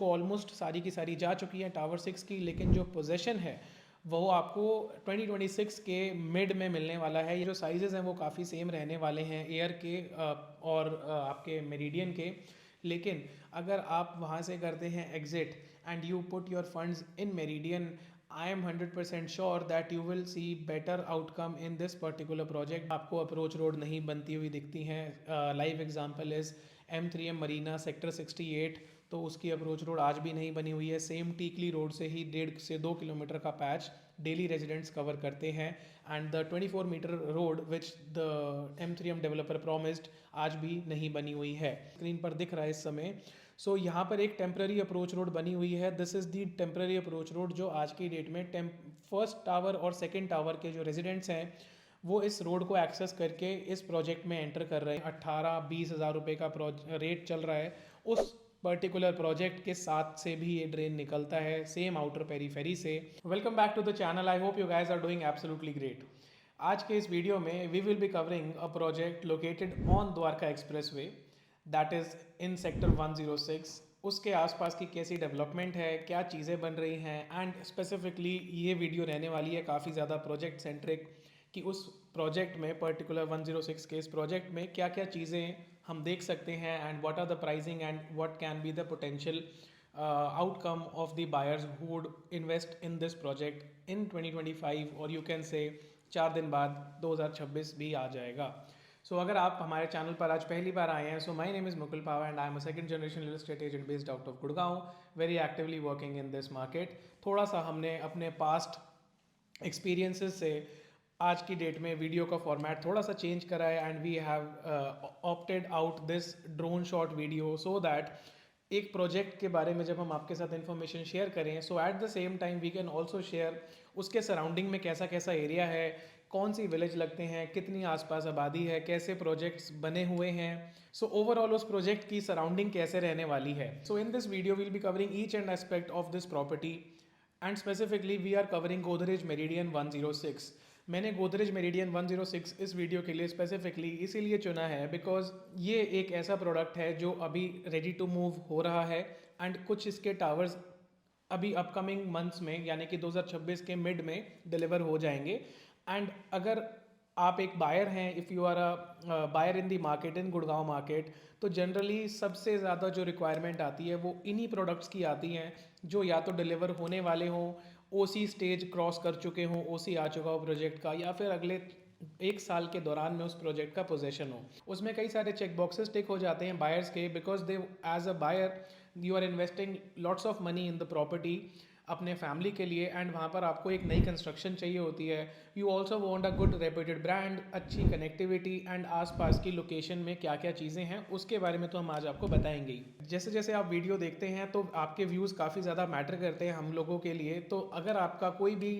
को ऑलमोस्ट सारी की सारी जा चुकी हैं टावर 6 की, लेकिन जो पोजेशन है वो आपको 2026 के मिड में मिलने वाला है। ये जो साइजेस हैं वो काफ़ी सेम रहने वाले हैं एयर के और आपके मेरिडियन के। लेकिन अगर आप वहाँ से करते हैं exit and you put your funds in meridian, I am 100% sure that you will see better outcome in this particular project. आपको अप्रोच रोड नहीं बनती हुई दिखती हैं। Live example is M3M Marina sector 68, तो उसकी अप्रोच रोड आज भी नहीं बनी हुई है। सेम टीकली रोड से ही 1.5 से 2 किलोमीटर का पैच डेली रेजिडेंट्स कवर करते हैं। And the 24 metre road which the M3M developer promised आज भी नहीं बनी हुई है। स्क्रीन पर दिख रहा है इस समय। सो यहाँ पर एक टेम्प्रेरी अप्रोच रोड बनी हुई है। This is the temporary approach road जो आज की डेट में फर्स्ट टावर और सेकेंड टावर के जो रेजिडेंट्स हैं वो इस रोड को एक्सेस करके इस प्रोजेक्ट में एंटर कर रहे हैं। 18-20 हज़ार रुपये का रेट चल रहा है। उस पर्टिकुलर प्रोजेक्ट के साथ से भी ये ड्रेन निकलता है, सेम आउटर पेरीफेरी से। Welcome back to the channel, I hope you guys are doing absolutely great. आज के इस वीडियो में we will be covering a project located on Dwarka expressway that is in sector 106। उसके आसपास की कैसी डेवलपमेंट है, क्या चीज़ें बन रही हैं, एंड स्पेसिफिकली ये वीडियो रहने वाली है काफ़ी ज़्यादा प्रोजेक्ट सेंट्रिक कि उस प्रोजेक्ट में पर्टिकुलर 106 के इस प्रोजेक्ट में क्या क्या चीज़ें हम देख सकते हैं and what are the pricing and what can be the potential outcome of the buyers who would invest in this project in 2025, और यू कैन से 4 दिन बाद 2026 भी आ जाएगा। सो अगर आप हमारे चैनल पर आज पहली बार आए हैं, so my name is Mukul Pawa and I am a second generation real estate agent based out of Gurgaon, very actively working in this market. थोड़ा सा हमने अपने पास्ट एक्सपीरियंसेस से आज की डेट में वीडियो का फॉर्मेट थोड़ा सा चेंज करा है and we have opted out this drone shot video so that एक प्रोजेक्ट के बारे में जब हम आपके साथ इन्फॉर्मेशन शेयर करें, so at the same time we can also share उसके सराउंडिंग में कैसा कैसा एरिया है, कौन सी विलेज लगते हैं, कितनी आसपास आबादी है, कैसे प्रोजेक्ट्स बने हुए हैं, सो ओवरऑल उस प्रोजेक्ट की सराउंडिंग कैसे रहने वाली है। So in this video will be covering each and aspect of this property and specifically we are covering Godrej meridian 106। मैंने गोदरेज मेरिडियन 106 इस वीडियो के लिए स्पेसिफिकली इसीलिए चुना है बिकॉज ये एक ऐसा प्रोडक्ट है जो अभी रेडी टू मूव हो रहा है एंड कुछ इसके टावर्स अभी अपकमिंग मंथ्स में यानी कि 2026 के मिड में डिलीवर हो जाएंगे। एंड अगर आप एक बायर हैं, if you are a buyer in the market in Gurgaon market, तो जनरली सबसे ज़्यादा जो रिक्वायरमेंट आती है वो इन्हीं प्रोडक्ट्स की आती हैं जो या तो डिलीवर होने वाले हों, ओसी स्टेज क्रॉस कर चुके हों, ओसी आ चुका हो प्रोजेक्ट का, या फिर अगले 1 साल के दौरान में उस प्रोजेक्ट का पोजेशन हो। उसमें कई सारे चेक बॉक्सेस टिक हो जाते हैं बायर्स के because they as a buyer you are investing lots of money in the property अपने फैमिली के लिए एंड वहाँ पर आपको एक नई कंस्ट्रक्शन चाहिए होती है। You also want a good reputed brand, अच्छी कनेक्टिविटी एंड आसपास की लोकेशन में क्या क्या चीज़ें हैं उसके बारे में तो हम आज आपको बताएंगे ही। जैसे जैसे आप वीडियो देखते हैं तो आपके व्यूज़ काफ़ी ज़्यादा मैटर करते हैं हम लोगों के लिए। तो अगर आपका कोई भी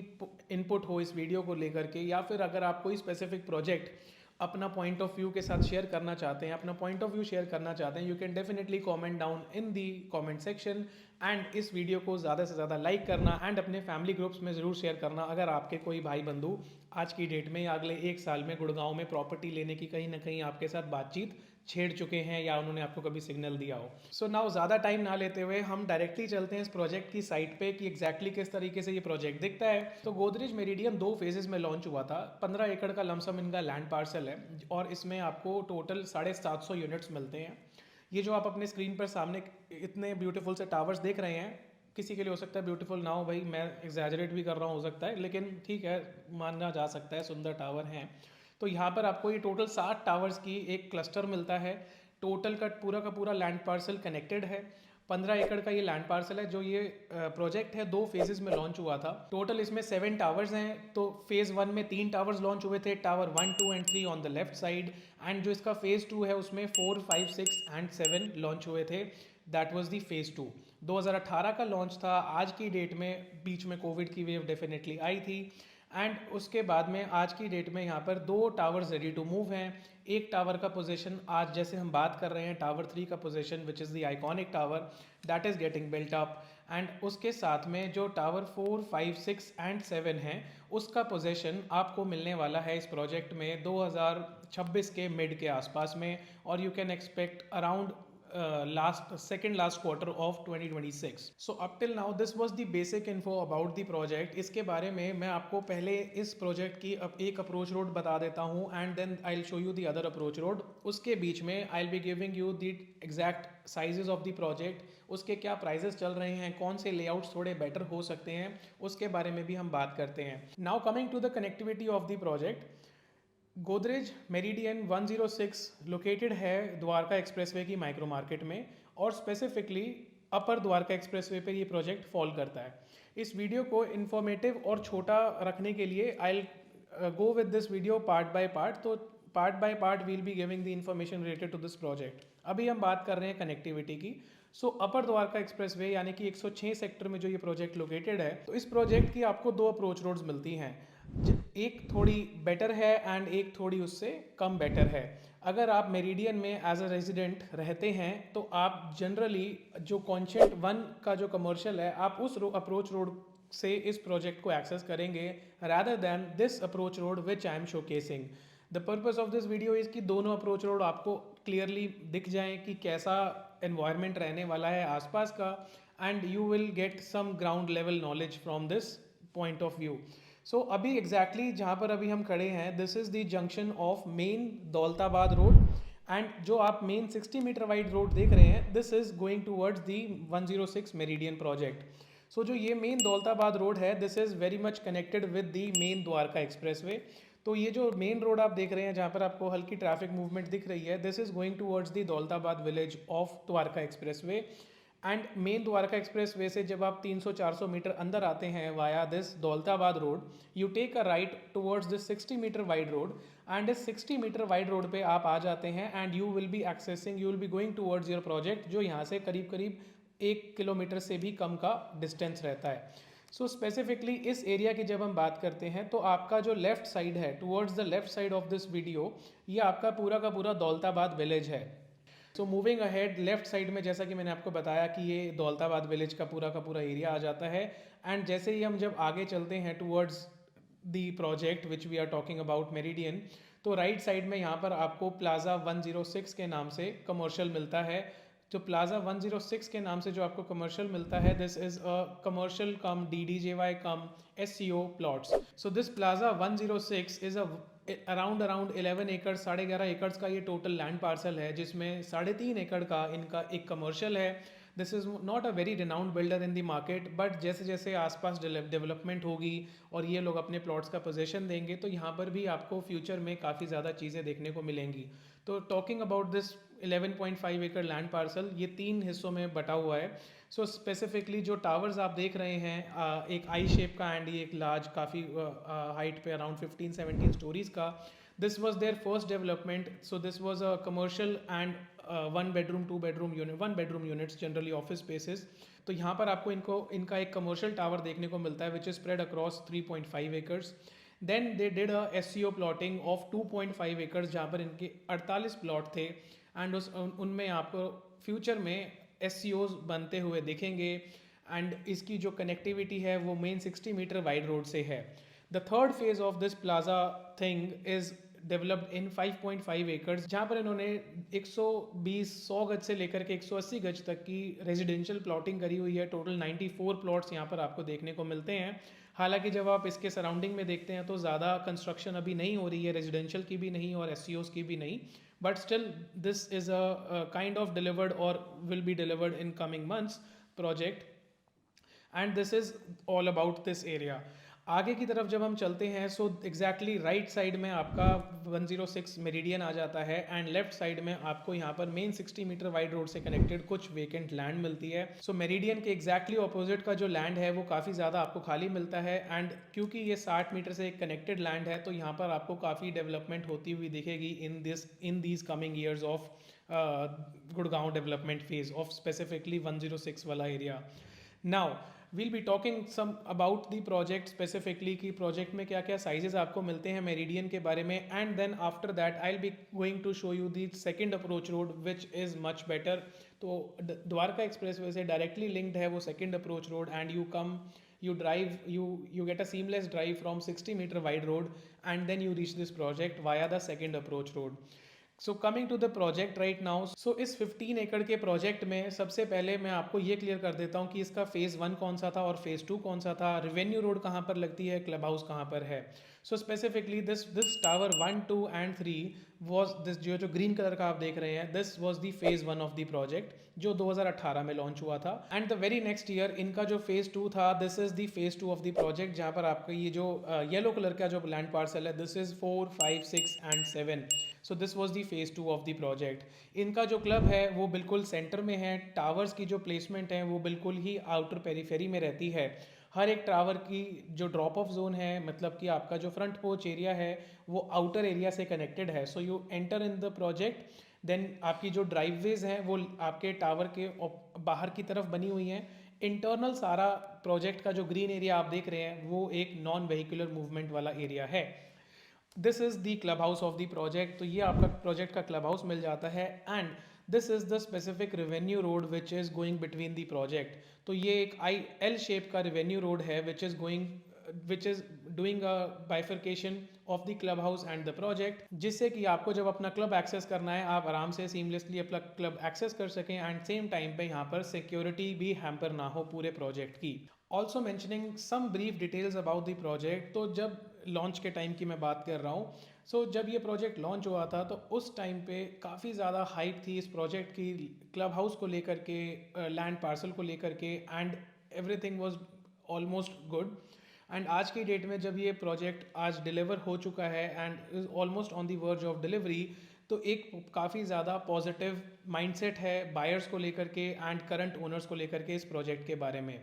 इनपुट हो इस वीडियो को लेकर के, या फिर अगर आप कोई स्पेसिफिक प्रोजेक्ट अपना पॉइंट ऑफ व्यू के साथ शेयर करना चाहते हैं, अपना पॉइंट ऑफ व्यू शेयर करना चाहते हैं, you can definitely comment down in the comment section and इस वीडियो को ज़्यादा से ज़्यादा लाइक करना एंड अपने फैमिली ग्रुप्स में ज़रूर शेयर करना अगर आपके कोई भाई बंधु आज की डेट में या अगले 1 साल में गुड़गांव में प्रॉपर्टी लेने की कहीं ना कहीं आपके साथ बातचीत छेड़ चुके हैं या उन्होंने आपको कभी सिग्नल दिया हो। सो नाउ ज़्यादा टाइम ना लेते हुए हम डायरेक्टली चलते हैं इस प्रोजेक्ट की साइट पे कि एग्जैक्टली किस तरीके से ये प्रोजेक्ट दिखता है। तो गोदरेज मेरिडियन 2 फेजेस में लॉन्च हुआ था। 15 एकड़ का लमसम इनका लैंड पार्सल है और इसमें आपको टोटल 750 यूनिट्स मिलते हैं। ये जो आप अपने स्क्रीन पर सामने इतने ब्यूटीफुल से टावर्स देख रहे हैं, किसी के लिए हो सकता है ब्यूटीफुल ना हो, भाई मैं एग्जैजरेट भी कर रहा हूँ हो सकता है, लेकिन ठीक है माना जा सकता है सुंदर टावर हैं। तो यहाँ पर आपको ये टोटल 7 टावर्स की एक क्लस्टर मिलता है। टोटल का पूरा लैंड पार्सल कनेक्टेड है। 15 एकड़ का ये लैंड पार्सल है। जो ये प्रोजेक्ट है 2 फेजेस में लॉन्च हुआ था। टोटल इसमें 7 टावर्स हैं। तो फेज़ 1 में 3 टावर्स लॉन्च हुए थे, tower 1, 2 and 3 on the left side. And जो इसका फेज़ 2 है उसमें 4, 5, 6 एंड 7 लॉन्च हुए थे। That was the phase 2। 2018 का लॉन्च था। आज की डेट में बीच में कोविड की वेव डेफिनेटली आई थी एंड उसके बाद में आज की डेट में यहाँ पर 2 टावर्स रेडी टू मूव हैं। एक टावर का पोजीशन आज जैसे हम बात कर रहे हैं टावर 3 का position which is the iconic tower that is getting built up and उसके साथ में जो टावर 4, 5, 6 एंड 7 हैं उसका पोजीशन आपको मिलने वाला है इस प्रोजेक्ट में 2026 के मिड के आसपास में। और you can expect around second last quarter of 2026. So up till now this was the basic info about the project. इसके बारे में मैं आपको पहले इस प्रोजेक्ट की एक अप्रोच रोड बता देता हूँ and then I will show you the other approach road. उसके बीच में I will be giving you the exact sizes of the project, उसके क्या प्राइजेस चल रहे हैं, कौन से लेआउट्स थोड़े बेटर हो सकते हैं, उसके बारे में भी हम बात करते हैं. Now coming to the connectivity of the project. Godrej meridian 106 located है द्वारका एक्सप्रेसवे की माइक्रो मार्केट में और स्पेसिफिकली अपर द्वारका एक्सप्रेसवे पर ये प्रोजेक्ट फॉल करता है. इस वीडियो को इन्फॉर्मेटिव और छोटा रखने के लिए I go with this video part by part. तो part by part will be giving the information related to this project. अभी हम बात कर रहे हैं कनेक्टिविटी की. सो अपर द्वारका एक्सप्रेसवे यानी कि 106 सेक्टर में जो ये प्रोजेक्ट लोकेटेड है, तो इस प्रोजेक्ट की आपको दो अप्रोच रोड्स मिलती हैं. एक थोड़ी बेटर है एंड एक थोड़ी उससे कम बेटर है. अगर आप मेरिडियन में एज अ रेजिडेंट रहते हैं तो आप जनरली जो कॉन्शेंट 1 का जो कमर्शियल है आप उस अप्रोच रोड से इस प्रोजेक्ट को एक्सेस करेंगे rather than this approach road which I am showcasing. The purpose of this video is कि दोनों अप्रोच रोड आपको क्लियरली दिख जाएं कि कैसा एनवायरनमेंट रहने वाला है आसपास का and you will get some ground level knowledge from this point of view. So अभी एग्जैक्टली जहाँ पर अभी हम खड़े हैं, this is the junction of main Daulatabad road and जो आप मेन 60 मीटर वाइड रोड देख रहे हैं, this is going towards the 106 meridian project. So जो ये मेन दौलताबाद रोड है, this is very much connected with the main Dwarka expressway. तो ये जो मेन रोड आप देख रहे हैं जहाँ पर आपको हल्की ट्रैफिक मूवमेंट दिख रही है, this is going towards the Daulatabad village of Dwarka expressway. And main Dwarka expressway से जब आप 300-400 मीटर अंदर आते हैं via this Daulatabad road, you take a right towards this 60 metre wide road and इस 60 मीटर वाइड रोड पे आप आ जाते हैं and you will be accessing, you will be going towards your project, जो यहाँ से करीब करीब 1 किलोमीटर से भी कम का डिस्टेंस रहता है. सो स्पेसिफिकली इस एरिया की जब हम बात करते हैं तो आपका जो लेफ्ट साइड है, towards the left side of this video, ये आपका पूरा का पूरा दौलताबाद विलेज है. So moving ahead, left side में जैसा कि मैंने आपको बताया कि ये दौलताबाद विलेज का पूरा एरिया आ जाता है. एंड जैसे ही हम जब आगे चलते हैं towards the project which we are talking about Meridian, तो राइट साइड में यहाँ पर आपको प्लाजा 106 के नाम से कमर्शियल मिलता है. जो प्लाजा 106 के नाम से जो आपको कमर्शियल मिलता है, this is a commercial come DDJY come SCO plots. So this plaza 106 is around 11 एकड़, 11.5 एकड़ का ये टोटल लैंड पार्सल है, जिसमें 3.5 एकड़ का इनका एक कमर्शियल है. This is not a very renowned builder in the market, but जैसे जैसे आसपास डेवलपमेंट होगी और ये लोग अपने प्लॉट्स का पोजीशन देंगे तो यहाँ पर भी आपको फ्यूचर में काफ़ी ज़्यादा चीज़ें देखने को मिलेंगी. तो टॉकिंग अबाउट दिस 11.5 एकड़ लैंड पार्सल, ये 3 हिस्सों में बटा हुआ है. सो स्पेसिफिकली जो टावर्स आप देख रहे हैं, एक आई शेप का एंड ये एक लार्ज काफ़ी हाइट पे अराउंड 15-17 स्टोरीज का, this was their first development. So this was a commercial and 1 bedroom 2 bedroom unit, 1 bedroom units, generally office spaces. तो यहाँ पर आपको इनका एक कमर्शियल टावर देखने को मिलता है which is spread across 3.5 acres. Then they did a SCO plotting of 2.5 acres जहाँ पर इनके 48 प्लॉट थे एंड उनमें आपको फ्यूचर में SCOs बनते हुए दिखेंगे. एंड इसकी जो कनेक्टिविटी है वो मेन 60 मीटर वाइड रोड से है. The third phase of this plaza thing is developed in 5.5 acres, जहाँ पर इन्होंने 100 गज से लेकर के 180 गज तक की रेजिडेंशियल प्लॉटिंग करी हुई है. टोटल 94 प्लॉट्स यहाँ पर आपको देखने को मिलते हैं. हालांकि जब आप इसके सराउंडिंग में देखते हैं तो ज़्यादा कंस्ट्रक्शन अभी नहीं हो रही है, रेजिडेंशियल की भी नहीं और SCOs की भी नहीं, but still this is a kind of delivered or will be delivered in coming months project, and this is all about this area. आगे की तरफ जब हम चलते हैं, सो एग्जैक्टली राइट साइड में आपका 106 मेरिडियन आ जाता है एंड लेफ्ट साइड में आपको यहाँ पर मेन 60 मीटर वाइड रोड से कनेक्टेड कुछ वेकेंट लैंड मिलती है. सो मेरिडियन के एग्जैक्टली ऑपोजिट का जो लैंड है वो काफ़ी ज़्यादा आपको खाली मिलता है. एंड क्योंकि ये 60 मीटर से एक कनेक्टेड लैंड है तो यहाँ पर आपको काफ़ी डेवलपमेंट होती हुई दिखेगी in these coming years of Gurgaon development phase of specifically 106 वाला area. Now we'll be talking some about the project specifically कि project में क्या क्या sizes आपको मिलते हैं मेरिडियन के बारे में, and then after that I'll be going to show you the second approach road which is much better. तो द्वारका एक्सप्रेसवे से directly linked है वो second approach road and you drive, you get a seamless drive from 60 meter wide road and then you reach this project via the second approach road. So coming to the project right now, so इस 15 एकड़ के project में सबसे पहले मैं आपको ये clear कर देता हूँ कि इसका फेज़ 1 कौन सा था और फेज़ 2 कौन सा था, रेवेन्यू रोड कहाँ पर लगती है, क्लब हाउस कहाँ पर है। So specifically this tower 1, 2 and 3 was this, जो ग्रीन कलर का आप देख रहे हैं, this was the phase 1 of the project जो 2018 में लॉन्च हुआ था। And the very next year इनका जो फेज़ 2 था, this is the phase 2 of the project, जहाँ पर आपका ये जो येलो कलर का जो लैंड पार्सल है, this is 4, 5, 6 and 7। So this was the phase 2 of the project. इनका जो क्लब है वो बिल्कुल सेंटर में है, टावर्स की जो प्लेसमेंट है वो बिल्कुल ही आउटर पेरीफेरी में रहती है। हर एक टावर की जो ड्रॉप ऑफ जोन है, मतलब कि आपका जो फ्रंट पोर्च एरिया है वो आउटर एरिया से कनेक्टेड है। So you enter in the project, then आपकी जो ड्राइववेज हैं वो आपके टावर के बाहर की तरफ बनी हुई हैं। इंटरनल सारा प्रोजेक्ट का जो ग्रीन एरिया आप देख रहे हैं वो एक नॉन व्हीकुलर मूवमेंट वाला एरिया है। This is the club house of the project. तो ये आपका प्रोजेक्ट का क्लब हाउस मिल जाता है। And this is the specific revenue road which is going between the project. तो ये एक एल शेप का रेवेन्यू रोड है which is doing a bifurcation of the club house and the project, जिससे कि आपको जब अपना क्लब एक्सेस करना है आप आराम से सीमलेसली अपना क्लब एक्सेस कर सकें एंड सेम टाइम पे यहाँ पर सिक्योरिटी भी हैम्पर ना हो पूरे प्रोजेक्ट की। Also mentioning some brief details about the project. तो जब लॉन्च के टाइम की मैं बात कर रहा हूँ, सो जब ये प्रोजेक्ट लॉन्च हुआ था तो उस टाइम पे काफ़ी ज़्यादा हाइप थी इस प्रोजेक्ट की, क्लब हाउस को लेकर के, लैंड पार्सल को लेकर के, and everything was almost good. And आज की डेट में जब ये प्रोजेक्ट आज डिलीवर हो चुका है and is almost on the verge of delivery, तो एक काफ़ी ज़्यादा पॉजिटिव माइंडसेट है बायर्स को लेकर के एंड करंट ओनर्स को लेकर के इस प्रोजेक्ट के बारे में।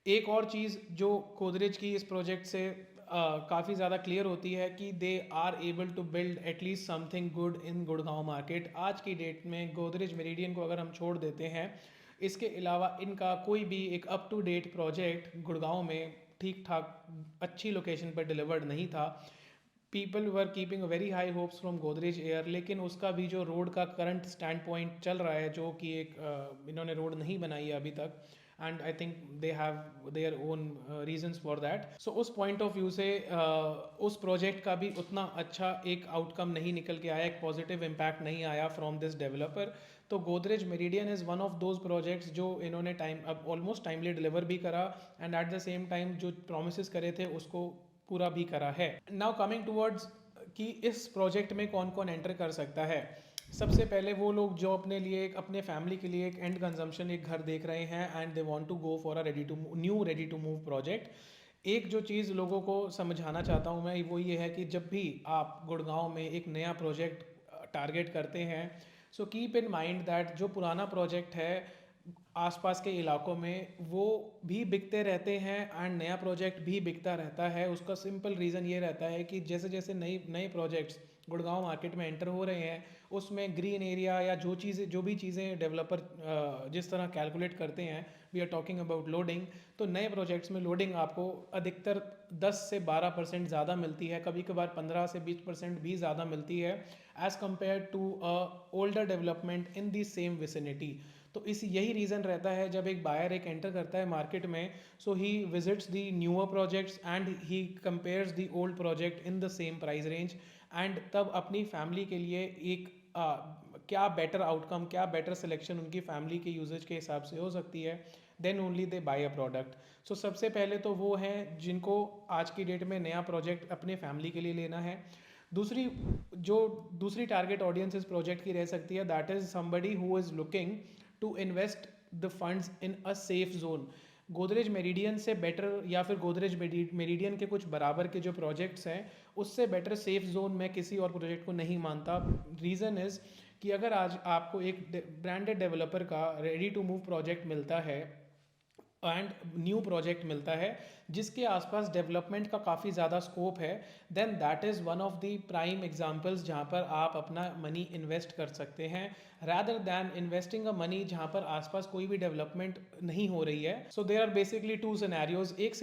एक और चीज़ जो गोदरेज की इस प्रोजेक्ट से काफ़ी ज़्यादा क्लियर होती है कि they are able to build at least something good in Gurgaon market. आज की डेट में गोदरेज मेरिडियन को अगर हम छोड़ देते हैं, इसके अलावा इनका कोई भी एक up to date project Gurgaon में ठीक ठाक अच्छी लोकेशन पर डिलीवर्ड नहीं था। People were keeping very high hopes from Godrej Air, लेकिन उसका भी जो रोड का करंट स्टैंड पॉइंट चल रहा है, जो कि एक इन्होंने रोड नहीं बनाई है अभी तक, and I think they have their own reasons for that. So उस पॉइंट ऑफ व्यू से उस प्रोजेक्ट का भी उतना अच्छा एक आउटकम नहीं निकल के आया, एक पॉजिटिव इम्पैक्ट नहीं आया फ्रॉम दिस डेवलपर। तो Godrej meridian is one of those projects जो इन्होंने टाइम अब ऑलमोस्ट टाइमली डिलीवर भी करा and at the same time जो प्रोमिस करे थे उसको पूरा भी करा है। नाउ कमिंग टूवर्ड्स कि इस प्रोजेक्ट में कौन कौन एंटर कर सकता है। सबसे पहले वो लोग जो अपने लिए एक अपने फैमिली के लिए एक एंड कंजम्पशन एक घर देख रहे हैं and they want to go for a ready to move project. एक जो चीज़ लोगों को समझाना चाहता हूँ मैं वो ये है कि जब भी आप गुड़गांव में एक नया प्रोजेक्ट टारगेट करते हैं, so keep in mind that जो पुराना प्रोजेक्ट है आसपास के इलाकों में वो भी बिकते रहते हैं एंड नया प्रोजेक्ट भी बिकता रहता है। उसका सिंपल रीज़न ये रहता है कि जैसे जैसे नई नए प्रोजेक्ट्स गुड़गांव मार्केट में एंटर हो रहे हैं, उसमें ग्रीन एरिया या जो भी चीज़ें डेवलपर जिस तरह कैलकुलेट करते हैं, we are talking about loading, तो नए प्रोजेक्ट्स में लोडिंग आपको अधिकतर 10 से 12% ज़्यादा मिलती है, कभी कभार 15 से 20% भी ज़्यादा मिलती है as compare to older development in the same vicinity. तो इस यही रीज़न रहता है जब एक बायर एक एंटर करता है मार्केट में, so he visits the newer projects and he compares the old project in the same price range, एंड तब अपनी फैमिली के लिए एक क्या बेटर आउटकम, क्या बेटर सिलेक्शन उनकी फैमिली के यूजेज के हिसाब से हो सकती है, then only they buy a product. So सबसे पहले तो वो हैं जिनको आज की डेट में नया प्रोजेक्ट अपने फैमिली के लिए लेना है। दूसरी टारगेट ऑडियंस इस प्रोजेक्ट की रह सकती है, that is somebody who is looking to invest the funds in a safe zone. Godrej Meridian से बेटर या फिर गोदरेज मेरिडियन के कुछ बराबर के जो प्रोजेक्ट्स हैं उससे बेटर सेफ जोन मैं किसी और प्रोजेक्ट को नहीं मानता। रीज़न इज़ कि अगर आज आपको एक ब्रांडेड डेवलपर का रेडी टू मूव प्रोजेक्ट मिलता है एंड न्यू प्रोजेक्ट मिलता है जिसके आसपास डेवलपमेंट का काफ़ी ज़्यादा स्कोप है, then that is one of the prime examples जहाँ पर आप अपना मनी इन्वेस्ट कर सकते हैं rather than investing a money जहाँ पर आसपास कोई भी डेवलपमेंट नहीं हो रही है। So there are basically two scenarios. एक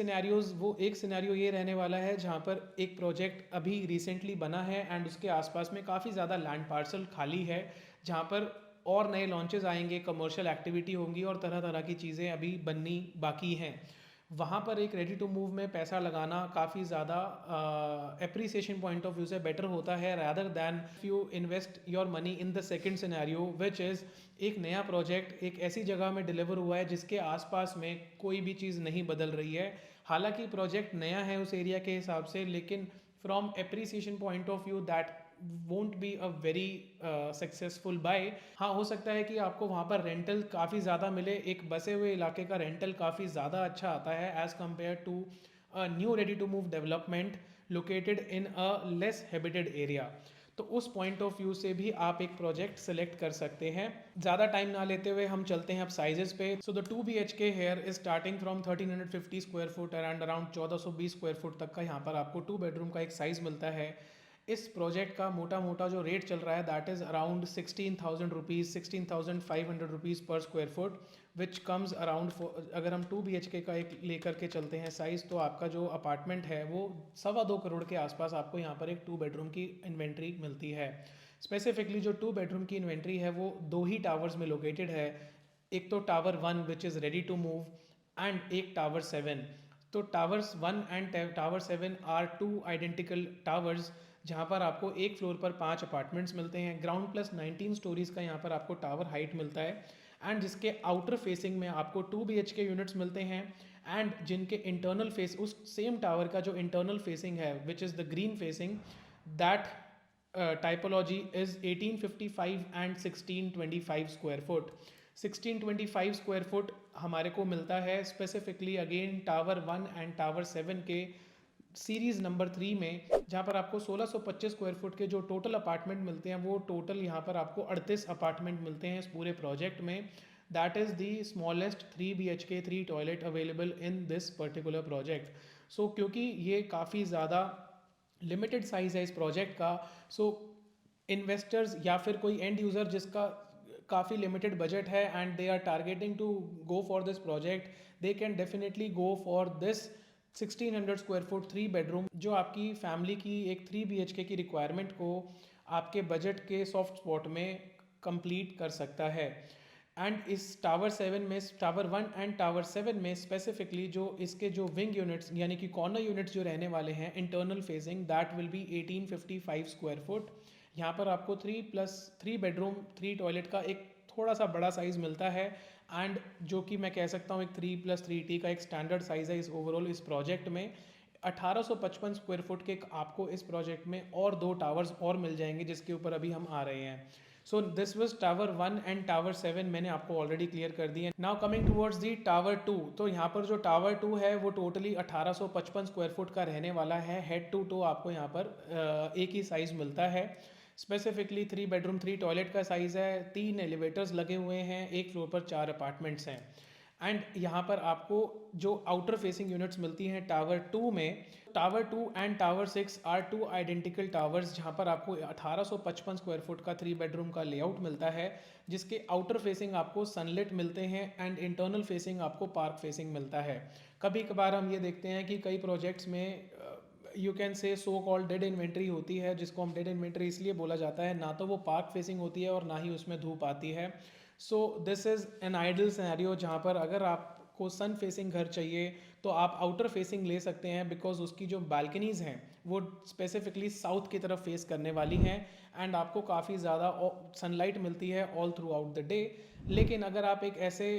सिनेरियो ये रहने वाला है जहाँ पर एक प्रोजेक्ट अभी रिसेंटली बना है एंड उसके आसपास में काफ़ी ज़्यादा लैंड पार्सल खाली है जहाँ पर और नए लॉन्चेस आएंगे, कमर्शियल एक्टिविटी होंगी और तरह तरह की चीज़ें अभी बननी बाकी हैं। वहाँ पर एक रेडी टू मूव में पैसा लगाना काफ़ी ज़्यादा एप्रिसिएशन पॉइंट ऑफ व्यू से बेटर होता है rather than if you invest your money in the second scenario which is एक नया प्रोजेक्ट एक ऐसी जगह में डिलीवर हुआ है जिसके आसपास में कोई भी चीज़ नहीं बदल रही है। हालांकि प्रोजेक्ट नया है उस एरिया के हिसाब से, लेकिन from appreciation point of view that won't be a very successful buy. हाँ, हो सकता है कि आपको वहाँ पर रेंटल काफ़ी ज़्यादा मिले, एक बसे हुए इलाके का रेंटल काफ़ी ज़्यादा अच्छा आता है as compare to a new ready to move development located in a less habited area. तो उस पॉइंट ऑफ व्यू से भी आप एक प्रोजेक्ट सेलेक्ट कर सकते हैं। ज़्यादा टाइम ना लेते हुए हम चलते हैं अब साइजेस पे। So the 2 BHK here is starting from 1350 square foot and around 1420 square foot तक का यहाँ पर आपको 2 बेडरूम का एक साइज़ मिलता है। इस प्रोजेक्ट का मोटा मोटा जो रेट चल रहा है that is around 16,000 rupees 16,500 rupees per square foot which comes around. अगर हम 2 BHK का एक लेकर के चलते हैं साइज़, तो आपका जो अपार्टमेंट है वो 2.25 करोड़ के आसपास आपको यहाँ पर एक 2 बेडरूम की इन्वेंट्री मिलती है। स्पेसिफिकली जो 2 बेडरूम की इन्वेंट्री है वो 2 ही टावर्स में लोकेटेड है। एक तो tower 1 which is ready to move and एक टावर 7। तो towers 1 and tower 7 are 2 identical towers जहाँ पर आपको एक फ्लोर पर 5 अपार्टमेंट्स मिलते हैं। ग्राउंड प्लस 19 स्टोरीज़ का यहाँ पर आपको टावर हाइट मिलता है एंड जिसके आउटर फेसिंग में आपको 2 BHK यूनिट्स मिलते हैं एंड जिनके इंटरनल फेस उस सेम टावर का जो इंटरनल फेसिंग है which is the green facing that typology is 1855 and 1625 square foot. 1625 square foot हमारे को मिलता है specifically again tower 1 and tower 7 के सीरीज़ नंबर 3 में, जहाँ पर आपको 1625 स्क्वायर फुट के जो टोटल अपार्टमेंट मिलते हैं वो टोटल यहाँ पर आपको 38 अपार्टमेंट मिलते हैं इस पूरे प्रोजेक्ट में। That is the smallest 3 BHK 3 toilet available in this particular project. So क्योंकि ये काफ़ी ज़्यादा लिमिटेड साइज़ है इस प्रोजेक्ट का, सो इन्वेस्टर्स या फिर कोई एंड यूज़र जिसका काफ़ी लिमिटेड बजट है and they are targeting to go for this project, they can definitely go for this 1600 square foot 3 bedroom जो आपकी फैमिली की एक 3 BHK की रिक्वायरमेंट को आपके बजट के सॉफ्ट स्पॉट में कंप्लीट कर सकता है। एंड इस टावर 7 में, टावर 1 एंड टावर 7 में स्पेसिफिकली जो इसके जो विंग यूनिट्स यानी कि कॉर्नर यूनिट्स जो रहने वाले हैं internal facing that will be 1855 square foot. यहाँ पर आपको 3 बेडरूम 3 टॉयलेट का एक थोड़ा सा बड़ा साइज़ मिलता है एंड जो कि मैं कह सकता हूँ एक 3+3T का एक स्टैंडर्ड साइज़ है इस ओवरऑल इस प्रोजेक्ट में। 1855 स्क्वायर फुट के आपको इस प्रोजेक्ट में और 2 टावर्स और मिल जाएंगे जिसके ऊपर अभी हम आ रहे हैं। सो this was tower 1 and tower 7 मैंने आपको ऑलरेडी क्लियर कर दिए। Now coming towards the tower 2, तो यहाँ पर जो टावर 2 है वो टोटली 1855 स्क्वायर फुट का रहने वाला है। हेड टू टो आपको यहाँ पर एक ही साइज़ मिलता है। स्पेसिफिकली 3 बेडरूम 3 टॉयलेट का साइज़ है, 3 एलिवेटर्स लगे हुए हैं, एक फ्लोर पर 4 अपार्टमेंट्स हैं एंड यहाँ पर आपको जो आउटर फेसिंग यूनिट्स मिलती हैं टावर 2 में, tower 2 and tower 6 are 2 identical towers जहाँ पर आपको 1855 स्क्वायर फुट का 3 बेडरूम का लेआउट मिलता है जिसके आउटर फेसिंग आपको सनलिट मिलते हैं एंड इंटरनल फेसिंग आपको पार्क फेसिंग मिलता है। कभी कभार हम ये देखते हैं कि कई प्रोजेक्ट्स में यू कैन से सो कॉल्ड डेड इन्वेंट्री होती है, जिसको हम डेड इन्वेंट्री इसलिए बोला जाता है, ना तो वो पार्क फेसिंग होती है और ना ही उसमें धूप आती है। So this is an ideal scenario जहाँ पर अगर आपको सन फेसिंग घर चाहिए तो आप आउटर फेसिंग ले सकते हैं बिकॉज उसकी जो बालकनीज़ हैं वो स्पेसिफिकली साउथ की तरफ फेस करने वाली हैं एंड आपको काफ़ी ज़्यादा सनलाइट मिलती है all through out the day. लेकिन अगर आप एक ऐसे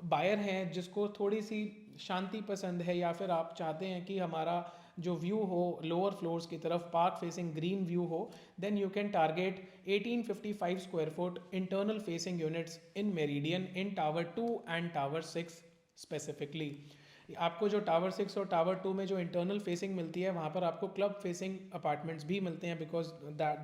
बायर हैं जिसको थोड़ी सी शांति पसंद है या फिर आप चाहते हैं कि हमारा जो व्यू हो लोअर फ्लोर्स की तरफ पार्क फेसिंग ग्रीन व्यू हो, then you can target 1855 square foot internal facing units in Meridian in tower 2 and tower 6 specifically. आपको जो टावर 6 और टावर 2 में जो इंटरनल फेसिंग मिलती है वहाँ पर आपको क्लब फेसिंग अपार्टमेंट्स भी मिलते हैं because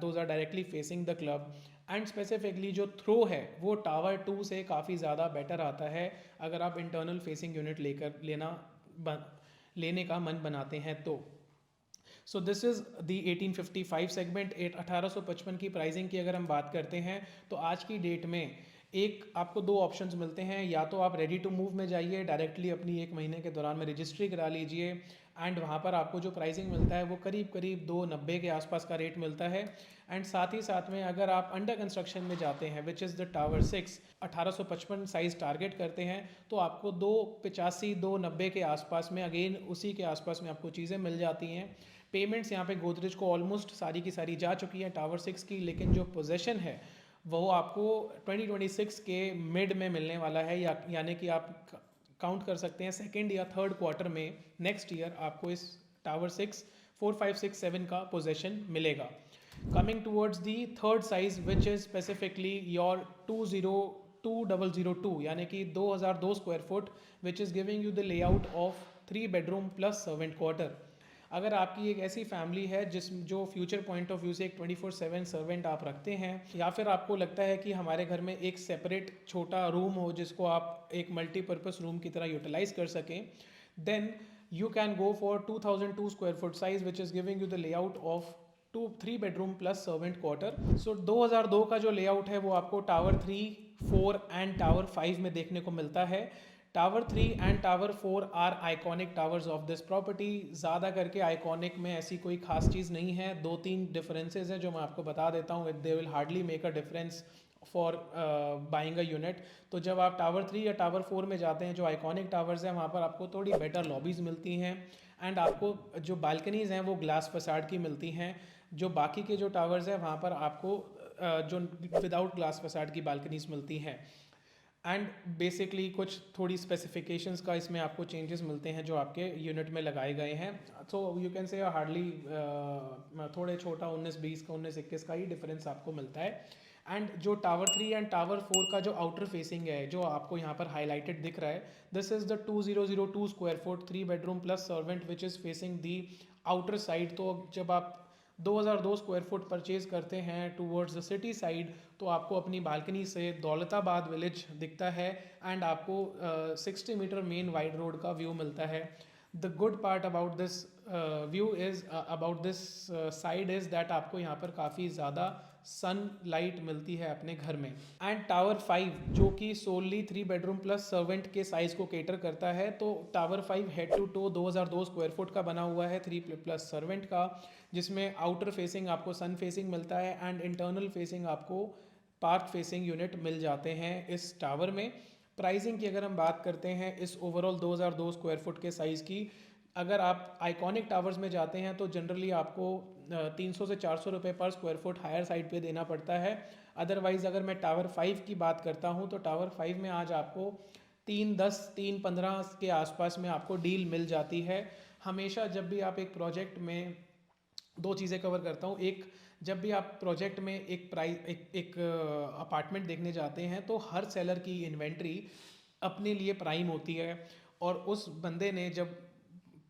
those are directly facing the club and specifically जो थ्रो है वो टावर 2 से काफ़ी ज़्यादा बेटर आता है अगर आप इंटरनल फेसिंग यूनिट लेने का मन बनाते हैं तो। सो दिस इज़ दी 1855 सेगमेंट। 1855 की प्राइसिंग की अगर हम बात करते हैं तो आज की डेट में एक आपको दो ऑप्शंस मिलते हैं, या तो आप रेडी टू मूव में जाइए, डायरेक्टली अपनी 1 महीने के दौरान में रजिस्ट्री करा लीजिए एंड वहाँ पर आपको जो प्राइसिंग मिलता है वो करीब करीब 290 के आसपास का रेट मिलता है। एंड साथ ही साथ में अगर आप अंडर कंस्ट्रक्शन में जाते हैं which is the tower 6, 1855 size target करते हैं, तो आपको 285 290 के आसपास में, अगेन उसी के आसपास में आपको चीज़ें मिल जाती हैं। पेमेंट्स यहाँ पे गोदरेज को ऑलमोस्ट सारी की सारी जा चुकी हैं टावर 6 की, लेकिन जो पोजेसन है वो आपको 2026 के मिड में मिलने वाला है, यानी कि आप काउंट कर सकते हैं सेकेंड या थर्ड क्वार्टर में नेक्स्ट ईयर आपको इस टावर 6 4 5 6 7 का पोजेसन मिलेगा। Coming towards the third size which is specifically your 202002, यानी कि 2002 square foot, which is giving you the layout of 3 bedroom plus servant quarter. अगर आपकी एक ऐसी फैमिली है जो फ्यूचर पॉइंट ऑफ व्यू से एक 24/7 सर्वेंट आप रखते हैं, या फिर आपको लगता है कि हमारे घर में एक सेपरेट छोटा रूम हो जिसको आप एक मल्टीपर्पज़ रूम की तरह यूटिलाइज कर सकें, then you can go for 2002 square foot size which is giving you the layout of 3 bedroom plus servant quarter. So 2002 का जो लेआउट है वो आपको टावर 3, 4 एंड टावर 5 में देखने को मिलता है। Tower 3 and tower 4 are iconic towers of this property. ज़्यादा करके आइकॉनिक में ऐसी कोई खास चीज़ नहीं है, 2-3 डिफरेंसेस हैं जो मैं आपको बता देता हूँ। They will hardly make a difference for buying a unit. तो जब आप टावर 3 या टावर 4 में जाते हैं, जो आइकॉनिक टावर्स हैं, वहाँ पर आपको थोड़ी बेटर लॉबीज़ मिलती हैं एंड आपको जो बालकनीज़ हैं वो ग्लास फसाड की मिलती हैं। जो बाकी के जो टावर्स हैं वहाँ पर आपको जो विदाउट ग्लास फसाड की बालकनीज मिलती हैं। एंड बेसिकली कुछ थोड़ी स्पेसिफिकेशंस का इसमें आपको चेंजेस मिलते हैं जो आपके यूनिट में लगाए गए हैं। सो यू कैन से हार्डली थोड़े छोटा 19-20 का 19-21 का ही डिफरेंस आपको मिलता है। एंड जो टावर 3 एंड टावर 4 का जो आउटर फेसिंग है जो आपको यहाँ पर हाईलाइटेड दिख रहा है, this is the 2002 square foot 3 bedroom plus servant which is facing the outer side. तो जब आप 2002 स्क्वायर फुट परचेज करते हैं टूवर्ड्स द सिटी साइड, तो आपको अपनी बालकनी से दौलताबाद विलेज दिखता है एंड आपको 60 मीटर मेन वाइड रोड का व्यू मिलता है। The good part about this view is about this side is that आपको यहाँ पर काफ़ी ज़्यादा सनलाइट मिलती है अपने घर में। एंड टावर 5 जो कि सोलली 3 बेडरूम प्लस सर्वेंट के साइज़ को केटर करता है, तो tower 5 head to toe 2002 square foot का बना हुआ है 3 प्लस सर्वेंट का, जिसमें आउटर फेसिंग आपको सन फेसिंग मिलता है एंड इंटरनल फेसिंग आपको पार्क फेसिंग यूनिट मिल जाते हैं इस टावर में। प्राइसिंग की अगर हम बात करते हैं इस ओवरऑल 2002 स्क्वायर फुट के साइज़ की, अगर आप आइकॉनिक टावर्स में जाते हैं तो जनरली आपको 300 से 400 रुपये पर स्क्वायर फुट हायर साइड पे देना पड़ता है। अदरवाइज़ अगर मैं टावर 5 की बात करता हूँ तो टावर 5 में आज आपको 310 315 के आसपास में आपको डील मिल जाती है। हमेशा जब भी आप एक प्रोजेक्ट में दो चीज़ें कवर करता हूँ, एक जब भी आप प्रोजेक्ट में एक अपार्टमेंट देखने जाते हैं तो हर सेलर की इन्वेंट्री अपने लिए प्राइम होती है, और उस बंदे ने जब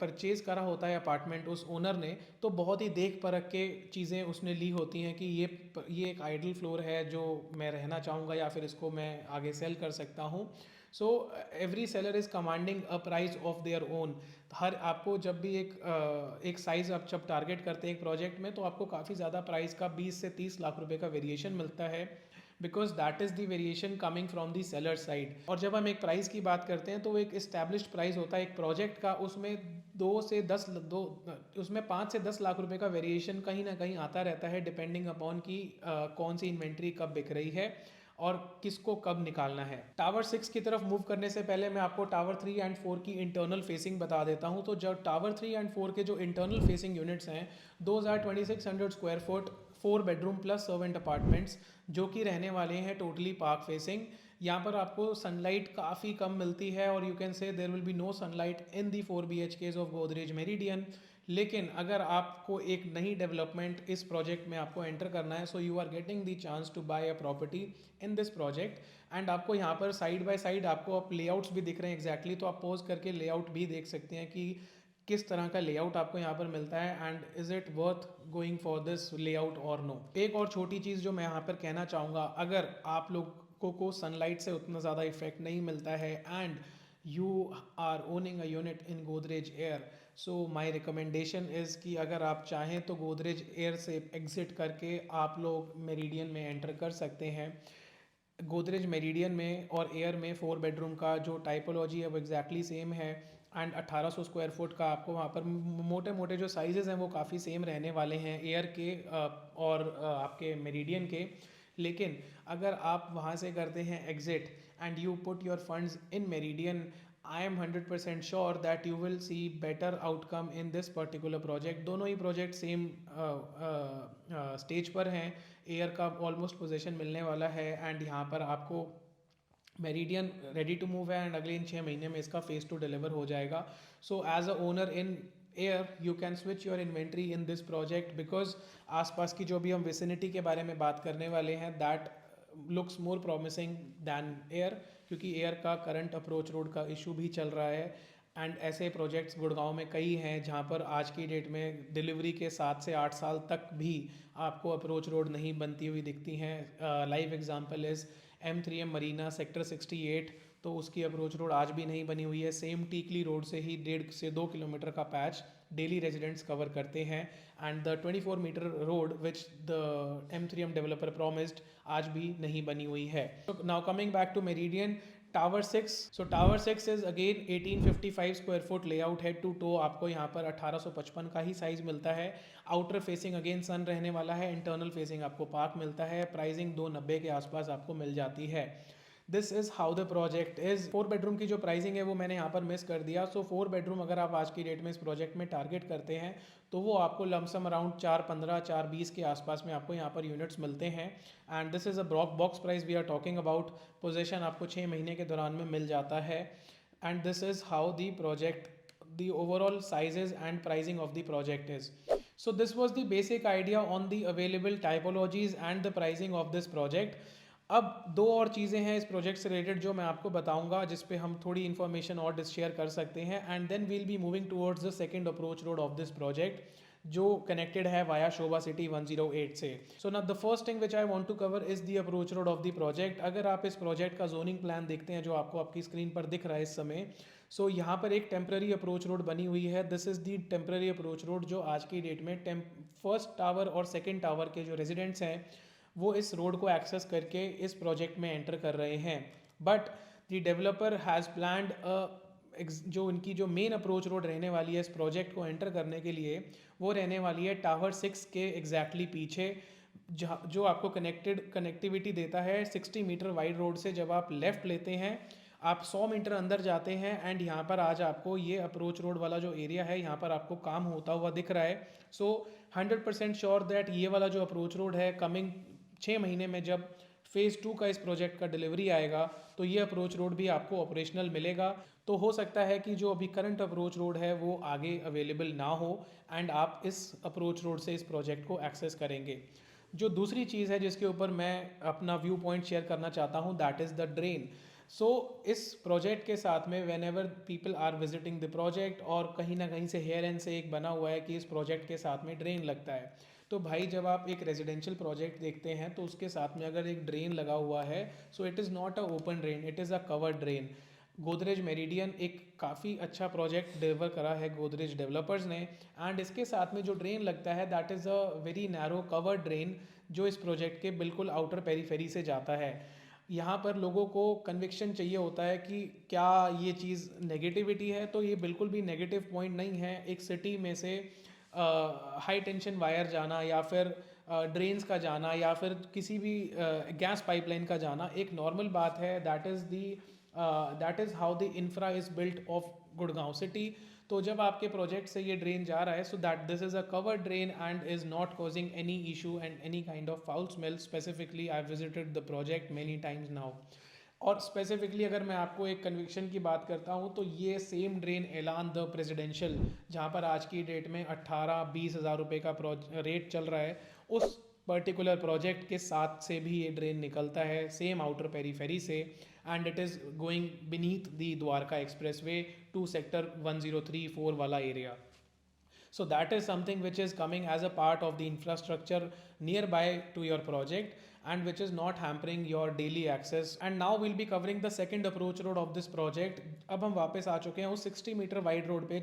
परचेज करा होता है अपार्टमेंट उस ओनर ने, तो बहुत ही देख परख के चीज़ें उसने ली होती हैं कि ये एक आइडल फ्लोर है जो मैं रहना चाहूँगा या फिर इसको मैं आगे सेल कर सकता हूँ। So every seller is commanding a price of their own. हर आपको जब भी एक साइज़ आप जब टारगेट करते हैं एक प्रोजेक्ट में, तो आपको काफ़ी ज़्यादा प्राइस का 20 से 30 लाख रुपए का वेरिएशन मिलता है, because that is the variation coming from the seller side. और जब हम एक प्राइस की बात करते हैं तो एक इस्टेब्लिश्ड प्राइस होता है एक प्रोजेक्ट का, उसमें 5 से 10 लाख रुपए का वेरिएशन कहीं ना कहीं आता रहता है, डिपेंडिंग अपॉन की कौन सी इन्वेंट्री कब बिक रही है और किसको कब निकालना है। टावर 6 की तरफ मूव करने से पहले मैं आपको टावर 3 एंड 4 की इंटरनल फेसिंग बता देता हूं। तो जब टावर 3 एंड 4 के जो इंटरनल फेसिंग यूनिट्स हैं, 2600 square foot 4 bedroom plus servant apartments जो कि रहने वाले हैं टोटली पार्क फेसिंग। यहाँ पर आपको सनलाइट काफ़ी कम मिलती है और you can say there will be no sunlight in the 4 BHKs of Godrej Meridian. लेकिन अगर आपको एक नई डेवलपमेंट इस प्रोजेक्ट में आपको एंटर करना है, so you are getting the chance to buy a property in this project. And आपको यहाँ पर साइड बाय साइड आपको आप लेआउट्स भी दिख रहे हैं एग्जैक्टली, तो आप पोज करके लेआउट भी देख सकते हैं कि किस तरह का लेआउट आपको यहाँ पर मिलता है and is it worth going for this layout और नो। एक और छोटी चीज़ जो मैं यहाँ पर कहना चाहूँगा, अगर आप लोगों को सनलाइट से उतना ज़्यादा इफेक्ट नहीं मिलता है and you are owning a unit in Godrej Air, so my recommendation is कि अगर आप चाहें तो गोदरेज एयर से एग्ज़िट करके आप लोग मेरिडियन में एंटर कर सकते हैं। गोदरेज मेरिडियन में और एयर में 4 बेडरूम का जो टाइपोलॉजी है वो एग्जैक्टली सेम है एंड 1800 स्क्वायर फुट का आपको वहाँ पर मोटे मोटे जो साइजेस हैं वो काफ़ी सेम रहने वाले हैं एयर के और आपके मेरिडियन के। लेकिन अगर आप वहाँ से करते हैं exit and you put your funds in meridian, I am 100% sure that you will see better outcome in this particular project. दोनों ही प्रोजेक्ट सेम स्टेज पर हैं, एयर का ऑलमोस्ट पोजीशन मिलने वाला है एंड यहाँ पर आपको मेरिडियन रेडी टू मूव है एंड अगले इन 6 महीने में इसका फेज 2 डिलीवर हो जाएगा। So as a owner in Air you can switch your inventory in this project because आसपास की जो भी हम विसिनिटी के बारे में बात करने वाले हैं that looks more promising than Air, क्योंकि एयर का करंट अप्रोच रोड का इशू भी चल रहा है एंड ऐसे प्रोजेक्ट्स गुड़गांव में कई हैं जहां पर आज की डेट में डिलीवरी के 7 से 8 साल तक भी आपको अप्रोच रोड नहीं बनती हुई दिखती हैं। Live example is M3M Marina sector 68, तो उसकी अप्रोच रोड आज भी नहीं बनी हुई है। सेम टीकली रोड से ही 1.5 से 2 किलोमीटर का पैच डेली रेजिडेंट्स कवर करते हैं and the 24 metre road which the M3M developer promised आज भी नहीं बनी हुई है। Now coming back to Meridian tower 6, so tower 6 is again 1855 square foot layout head to toe, आपको यहाँ पर 1855 का ही साइज मिलता है। आउटर फेसिंग अगेन सन रहने वाला है, इंटरनल फेसिंग आपको पार्क मिलता है। प्राइसिंग 290 के आसपास आपको मिल जाती है। This is how the project is. 4 bedroom की जो प्राइसिंग है वो मैंने यहाँ पर मिस कर दिया। सो 4 बेडरूम अगर आप आज की डेट में इस प्रोजेक्ट में टारगेट करते हैं तो वो आपको लमसम अराउंड 415 420 के आसपास में आपको यहाँ पर यूनिट्स मिलते हैं and this is a box price we are talking about. Position आपको 6 महीने के दौरान में मिल जाता है and this is how the project the overall sizes and pricing of the project is. So this was the basic idea on the available typologies and the pricing of this project. अब 2 और चीज़ें हैं इस project से related जो मैं आपको बताऊंगा जिस पे हम थोड़ी इन्फॉर्मेशन और शेयर कर सकते हैं and then we'll be moving towards the second approach road of this project जो कनेक्टेड है वाया शोभा सिटी 108 से। सो ना the first thing which I want to cover is the approach road of the project. अगर आप इस project का zoning plan देखते हैं जो आपको आपकी स्क्रीन पर दिख रहा है इस समय, सो यहाँ पर एक टेम्प्रेरी अप्रोच रोड बनी हुई है। This is the temporary approach road जो आज की डेट में फर्स्ट टावर और सेकेंड टावर के जो रेजिडेंट्स हैं वो इस रोड को एक्सेस करके इस प्रोजेक्ट में एंटर कर रहे हैं। But the developer has planned जो उनकी जो मेन अप्रोच रोड रहने वाली है इस प्रोजेक्ट को एंटर करने के लिए वो रहने वाली है टावर 6 के एग्जैक्टली पीछे, जो आपको कनेक्टिविटी देता है 60 मीटर वाइड रोड से। जब आप लेफ़्ट लेते हैं आप 100 मीटर अंदर जाते हैं एंड यहाँ पर आज आपको ये अप्रोच रोड वाला जो एरिया है यहाँ पर आपको काम होता हुआ दिख रहा है। सो 100% श्योर दैट ये वाला जो अप्रोच रोड है कमिंग 6 महीने में जब फेज़ 2 का इस प्रोजेक्ट का डिलीवरी आएगा तो ये अप्रोच रोड भी आपको ऑपरेशनल मिलेगा। तो हो सकता है कि जो अभी करंट अप्रोच रोड है वो आगे अवेलेबल ना हो एंड आप इस अप्रोच रोड से इस प्रोजेक्ट को एक्सेस करेंगे। जो दूसरी चीज़ है जिसके ऊपर मैं अपना व्यू पॉइंट शेयर करना चाहता हूँ that is the drain. So इस प्रोजेक्ट के साथ में whenever people are visiting the project और कहीं ना कहीं से हेयर एंड से एक बना हुआ है कि इस प्रोजेक्ट के साथ में ड्रेन लगता है। तो भाई जब आप एक रेजिडेंशियल प्रोजेक्ट देखते हैं तो उसके साथ में अगर एक ड्रेन लगा हुआ है so it is not a open drain, it is a covered drain. Godrej meridian एक काफ़ी अच्छा प्रोजेक्ट डिलीवर करा है गोदरेज डेवलपर्स ने एंड इसके साथ में जो ड्रेन लगता है that is a very narrow covered drain जो इस प्रोजेक्ट के बिल्कुल आउटर पेरीफेरी से जाता है। यहाँ पर लोगों को कन्विक्शन चाहिए होता है कि क्या ये चीज़ नेगेटिविटी है, तो ये बिल्कुल भी नेगेटिव पॉइंट नहीं है। एक सिटी में से हाई टेंशन वायर जाना या फिर ड्रेन्स का जाना या फिर किसी भी गैस पाइपलाइन का जाना एक नॉर्मल बात है। That is how the infra is built of Gurgaon city. तो जब आपके प्रोजेक्ट से ये ड्रेन जा रहा है so that this is a covered drain and is not causing any issue and any kind of foul smell. Specifically I visited the project many times now. और specifically अगर मैं आपको एक कन्विक्शन की बात करता हूँ तो ये सेम ड्रेन एलान द प्रेसिडेंशियल जहाँ पर आज की डेट में 18-20 हज़ार रुपये का रेट चल रहा है उस पर्टिकुलर प्रोजेक्ट के साथ से भी ये ड्रेन निकलता है सेम आउटर पेरीफेरी से and it is going beneath the Dwarka expressway to sector 1034 वाला area. So that is something which is coming as a part of the infrastructure nearby to your project and which is not hampering your daily access. And now we'll be covering the second approach road of this project. अब हम वापस आ चुके हैं उस 60 metre wide road पे